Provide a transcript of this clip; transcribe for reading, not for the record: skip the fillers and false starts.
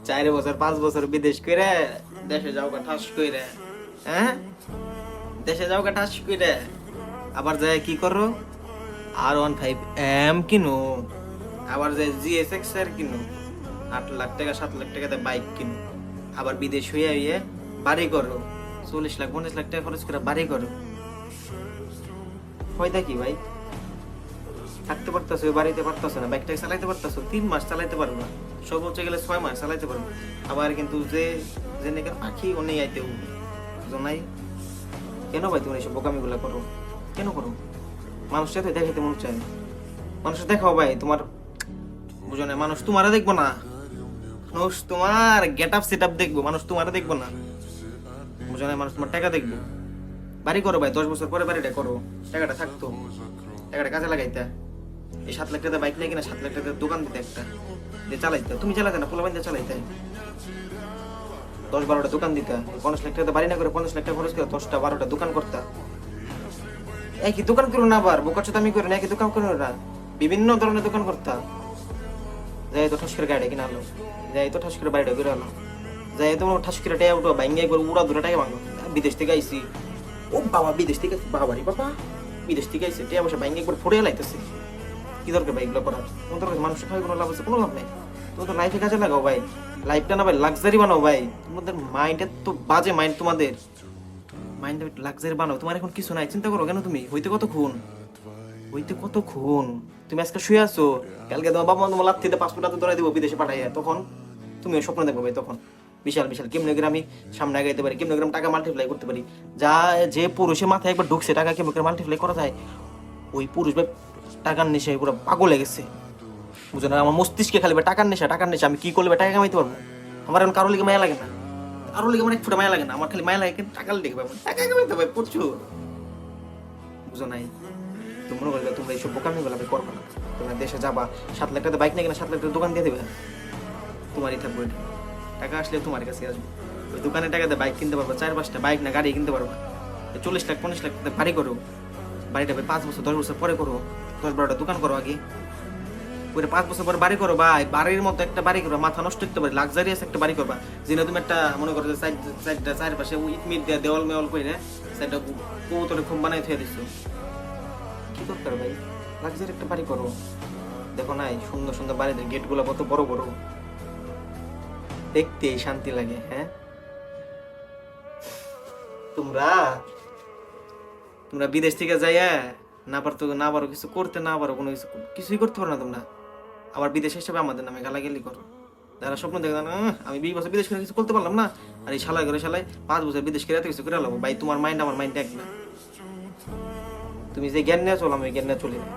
4 বছর 5 বছর বিদেশ করে দেশে যাও গা ঠাস করে, হ্যাঁ দেশে যাও গা ঠাস করে, আবার যায় কি করো R15 কিনো, আবার যায় GSX এর কিনো, 8 লাখ টাকা 7 লাখ টাকাতে বাইক কিনো, আবার বিদেশ হয়ে হইয়ে বাড়ি করো, 40 লাখ 50 লাখ টাকা খরচ করে বাড়ি করো। হয়টা কি ভাই? থাকতে পারতেছো, বাড়িতে পারতেছো না, বাইকটাকে চালাইতে পারতেছো, 3 মাস চালাইতে পারবো না, সর্বোচ্চ গেলে 6 মাস চালাইতে পারবো। আবার কিন্তু যে যে নাকি পাখি ও নেই আইতে নাই। কেন ভাই তুমি এইসব বোকামিগুলো করো? কেন করো? মানুষের সাথে দেখাইতে মন চায়, মানুষের দেখাও ভাই তোমার, বুঝো না? মানুষ তোমারা দেখবো না, মানুষ তোমার গেট আপ সেট আপ দেখবো, মানুষ তোমারা দেখবো না, বুঝো না? মানুষ তোমার টাকা দেখবো। বাড়ি করো ভাই, 10 বছর পরে বাড়িটা করো, টাকাটা থাকতো, টাকাটা কাজে লাগাইতা। এই 7 লাখ টাকা বাইক নেই কিনা, 7 লাখ টাকা দোকান দিতে একটা দিয়ে চালাইতে, তুমি চালাতে না পোলা বান্ধে চালাইতে, 10-12টা দোকান দিতা, 50 লাখ টাকা বাড়ি না করে 50 লাখ টাকা খরচ করে 10টা-12টা দোকান করতা। একই দোকান করো না, আবার বোকাচ্ছ আমি করো না, একই দোকান করো না, বিভিন্ন ধরনের দোকান করতা। যাই তো ঠাস করে গাড়ি কিনা আলো, যাই তো ঠাস করে বাড়িটা করে আলো, যাই তো ঠাস করে টাকা উঠো, ভাঙ্গে একবার উড়া দুরা টাকা ভাঙো। বিদেশ থেকে আইসি, ও বাবা বিদেশ থেকে, বাবারি বাবা বিদেশ থেকে আইসি, টাকা পয়সা ভাঙ্গে একবার ফুটে লাইতেছে। কি দরকার ভাই এগুলো করার? তোমাদের কাছে মানুষের খাওয়াই কোনো লাভ আছে? কোনো লাভ নেই। তুমি তো লাইফে কাজে লাগাও ভাই, লাইফটা না ভাই লাক্সারি বানাও ভাই। তোমাদের মাইন্ডের তো বাজে মাইন্ড, তোমাদের মাইন্ড লাক্সারি বানাও। তোমার এখন কিছু নাই, চিন্তা করো কেন? তুমি হইতে কত খুন, হইতে কত খুন। তুমি আজকে শুয়ে আছো, কালকে তোমার বাবা তোমার লাথিতে পাসপোর্ট হাতে ধরে দিব বিদেশে পাঠাইয়া, তখন তুমি স্বপ্ন দেখবো ভাই। তখন বিশাল বিশাল কেমনে করে আমি সামনে আগাইতে পারি, কেমনে করে টাকা মাল্টিপ্লাই করতে পারি। যা যে পুরুষের মাথায় একবার ঢুকছে টাকা কেমন করে মাল্টিপ্লাই করা যায়, ওই পুরুষ ভাই টাকার নেশায় পুরো পাগল হয়ে গেছে, বুঝো না? আমার মস্তিষ্কে খালি টাকার নেশা, টাকার নেশা। আমি কি করলে টাকা কামাইতে পারবো? আমার এখন কারোর লিগে মায়া লাগে না, কারোর লিগে আমার এক ফুটা মায়া লাগে না, আমার খালি মায়া লাগে টাকার লিগে পাবো, টাকা কামাইতে পারবে প্রচুর, বুঝো নাই? তুমি মনে করবে তোমরা এইসব বোকামি গুলো করবে না। তোমরা দেশে যাবা, 7 লাখ টাকা বাইক নেই কিনা 7 লাখ টাকা দোকান দিয়ে দেবে, তোমারই থাকবে ওইটা। টাকা আসলে তোমার কাছে আসবে, ওই দোকানে টাকা দিয়ে বাইক কিনতে পারবো, 4-5টা বাইক না গাড়ি কিনতে পারবো। 40 লাখ 50 লাখ টাকা বাড়ি করো, বাড়িটা 5 বছর 10 বছর পরে করো, 10-12টা দোকান করো আগে, ওইটা 5 বছর পরে বাড়ি করো ভাই। বাড়ির মতো একটা বাড়ি করবা, মাথা নষ্ট করতে পারি, লাক্সারিয়াস একটা বাড়ি করবা, যেটা তুমি একটা মনে করো যে সাইডটা চারপাশে ইট মিট দিয়ে দেওয়াল মেওয়াল করে সাইডটা কৌতরে ঘুম বানাই থুয়ে দিচ্ছ। কি দরকার ভাই? লাক্সারি একটা বাড়ি করো। দেখো নাই সুন্দর সুন্দর বাড়িদের গেট গুলো কত বড় বড়, দেখতে শান্তি লাগে। হ্যাঁ, তোমরা তোমরা বিদেশ থেকে যাইয়া না পারো কিছু করতে, না পারো কোনো কিছু, কিছুই করতে পারো না তোমরা, আবার বিদেশ হিসেবে আমাদের নামে গালাগালি করো। যারা স্বপ্ন দেখে না আমি 20 বছর বিদেশ করে কিছু করতে পারলাম না, আর এই শালায় করে শালায় 5 বছর বিদেশ করে এত কিছু করে আলো ভাই। তোমার মাইন্ড আমার মাইন্ড এক না, তুমি যে জ্ঞান নিয়ে চলো আমি জ্ঞান নিয়ে চলি না।